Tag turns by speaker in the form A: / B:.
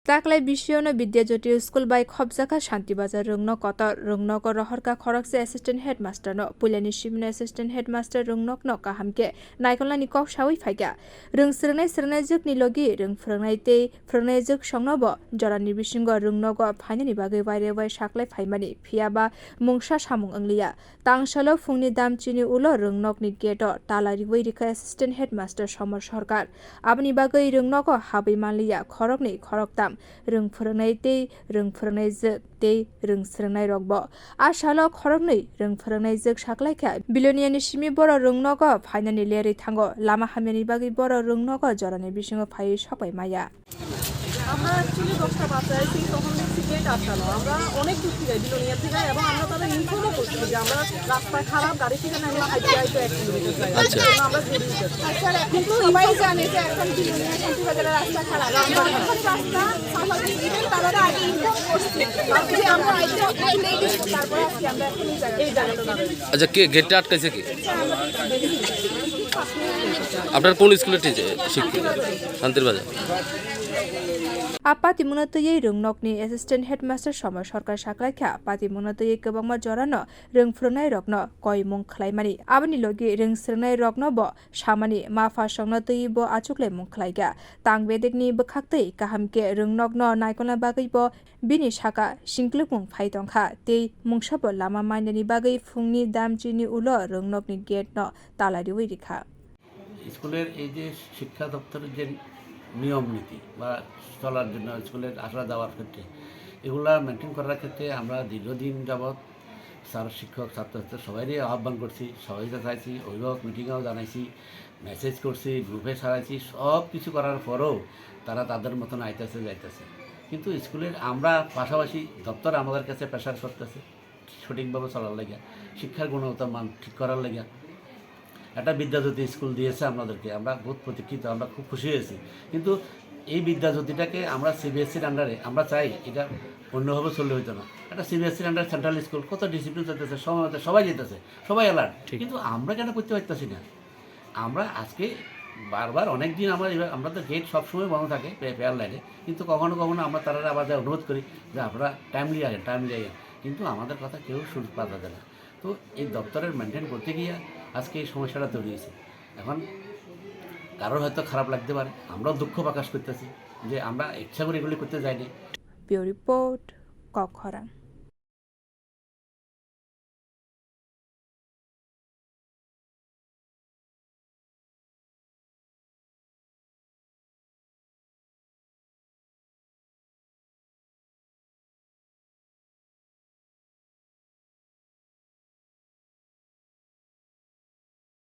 A: Staklai Bishono Bidyajoti School by Khobzaka Shantibajar Rwng Kotor Rwng Rohorka Khorokse Assistant Headmaster no Pulani Shimno Assistant Headmaster Rwng no Kahamke Naikolani Kok Shawi Faiga Rwng Srnai Juk Nilogi Rwng Frnai Juk Shongnobo Jorani Bishingo Rwng Nogo Phainani Bagui Waire Wai Shaklai Phaimani Phiaba Mungsha Samung Anglia Tangshalo Fungni Damchini Ulo Rwng Nokni Geto Talari Wairika Assistant Headmaster Somar Sarkar Abni Bagui Rwng Nogo Habi Manlia Khorokni Khoroktam Rwng Phranai Tei Rwng Phranai Juk Tei Rwng Srnai Rokbo Ashalo Khorokni Rwng Phranai Juk Shaklaika Biloniani Shimi Boro Rwng Nogo Phainani Leri Thango Lama Hamyani Bagui Boro Rwng Nogo Jorani Bishingo Phai Sabai Maya
B: আমরা actually 10টা বাচ্চা আছি তখন দেখছি gate আটকানো আমরা অনেক দূর থেকে বিলোনিয়া থেকে এবং আমরা তাদের ইনফর্মও করছি যে আমরা রাস্তা খারাপ গাড়ি থেকে আমরা হাইটে হাইটে 1 কিলোমিটার যাই আচ্ছা আমরা বেরিয়ে যাচ্ছি আচ্ছা কিন্তু সবাই জানে যে এখন বিলোনিয়া শান্তিবাজারের রাস্তা খারাপ আমরা এখন রাস্তা সামাজিক ইভেন্ট তারা আগে ইনফর্ম করছে যে আমরা আইতে দিচ্ছি তারপর আজকে আমরা এখন এই জায়গাটা
C: আচ্ছা কে গেটটা আটকাইছে কি আপনার কোন স্কুলের টিচার শিক্ষক শান্তির বাজার
A: Apati Munatoye Rwng Nokni Assistant Headmaster Somar Sarkar Shaklaika Apati Munatoye Kabangma Jorano Rwng Frnai Rokno Koi Mung Khlaimani Abani Logi Rwng Srnai Rokno Bo Samani maa-pha Songnatoye Bo Achuklai Mung Khlaiga Tangbedekni Bwkhaktei Kahamke Rwng Nokno Naikolna Bagui Bo Bini Saka Singklukmung Phai Tongkha Tei Mungsabo Lama Mainani Bagui Fungni Damchini Ulo Rwng Nokni Gate no Talari Wirikha
D: স্কুলের এই যে শিক্ষা দপ্তরের যে নিয়ম নীতি বা চলার জন্য স্কুলের আসা যাওয়ার ক্ষেত্রে এগুলা মেনটেন করার ক্ষেত্রে আমরা দীর্ঘদিন যাবৎ স্যার শিক্ষক ছাত্রছাত্রী সবাইরই আহ্বান করছি সবাইকে চাইছি অভিভাবক মিটিংয়েও জানাইছি মেসেজ করছি গ্রুপে ছাড়াইছি সব কিছু করার পরেও তারা তাদের মতন আইতেছে যাইতেছে কিন্তু স্কুলের আমরা পাশাপাশি দপ্তর আমাদের কাছে প্রেশার করতেছে সঠিকভাবে চলার লেগে শিক্ষার গুণগত মান ঠিক করার লেগে একটা বিদ্যাজ্যোতি স্কুল দিয়েছে আমাদেরকে আমরা বহুত প্রতীক্ষিত আমরা খুব খুশি হয়েছি কিন্তু এই বিদ্যাজ্যোতিটাকে আমরা সিবিএসসির আন্ডারে আমরা চাই এটা অন্যভাবে চললে হইতো না একটা সিবিএসসির আন্ডারে সেন্ট্রাল স্কুল কত ডিসিপ্লিন চলতেছে সবাই যেতেছে সবাই অ্যালার্ট কিন্তু আমরা কেন করতে পারতেছি না আমরা আজকে বারবার অনেক দিন আমরা তো গেট সবসময় বন্ধ থাকে পেয়ার লাইনে কিন্তু কখনো কখনো আমরা তারা আবার অনুরোধ করি যে আপনারা টাইমলি আসেন কিন্তু আমাদের কথা কেউ শুনতে পাওয়া যায় না তো এই দপ্তরের মেনটেন করতে গিয়ে আজকে এই সমস্যাটা তৈরি হয়েছে এখন কারোর হয়তো খারাপ লাগতে পারে আমরাও দুঃখ প্রকাশ করতেছি যে আমরা ইচ্ছা করে এগুলি করতে যাইনি
A: Bureau Report Kokhoran